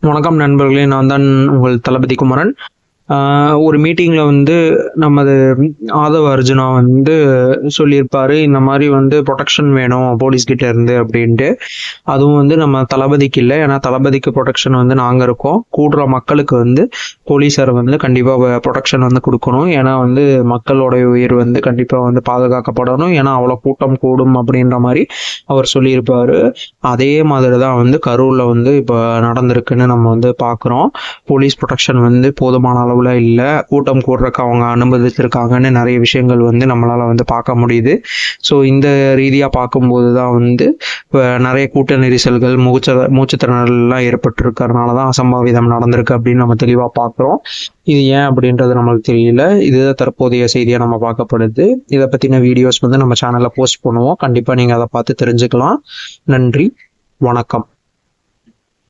வணக்கம் நண்பர்களே, நான் தான் உங்கள் தளபதி குமரன். ஒரு மீட்டிங்ல வந்து நமது ஆதவ அர்ஜுனா வந்து சொல்லியிருப்பாரு, இந்த மாதிரி வந்து ப்ரொடெக்ஷன் வேணும் போலீஸ் கிட்ட இருந்து அப்படின்ட்டு. அதுவும் வந்து நம்ம தளபதிக்கு இல்லை, ஏன்னா தளபதிக்கு ப்ரொடெக்ஷன் வந்து நாங்கள் இருக்கோம். கூடுற மக்களுக்கு வந்து போலீஸார் வந்து கண்டிப்பாக ப்ரொடெக்ஷன் வந்து கொடுக்கணும். ஏன்னா வந்து மக்களோட உயிர் வந்து கண்டிப்பாக வந்து பாதுகாக்கப்படணும். ஏன்னா அவ்வளோ கூட்டம் கூடும் அப்படின்ற மாதிரி அவர் சொல்லியிருப்பாரு. அதே மாதிரி தான் வந்து கரூரில் வந்து இப்போ நடந்திருக்குன்னு நம்ம வந்து பார்க்குறோம். போலீஸ் ப்ரொடெக்ஷன் வந்து போதுமான அளவில் இல்லை, கூட்டம் கூடுறதுக்கு அவங்க அனுமதிச்சிருக்காங்கன்னு நிறைய விஷயங்கள் வந்து நம்மளால் வந்து பார்க்க முடியுது. ஸோ இந்த ரீதியாக பார்க்கும்போது தான் வந்து இப்போ நிறைய கூட்ட நெரிசல்கள், மூச்சுத்திணறல்லாம் ஏற்பட்டிருக்கிறதுனால தான் அசம்பாவிதம் நடந்திருக்கு அப்படின்னு நம்ம தெளிவாக பார்க்குறோம். இது ஏன் அப்படின்றது நம்மளுக்கு தெரியல. இதுதான் தற்போதைய செய்தியாக நம்ம பார்க்கப்படுது. இதை பற்றின வீடியோஸ் வந்து நம்ம சேனலில் போஸ்ட் பண்ணுவோம். கண்டிப்பாக நீங்கள் அதை பார்த்து தெரிஞ்சுக்கலாம். நன்றி, வணக்கம்.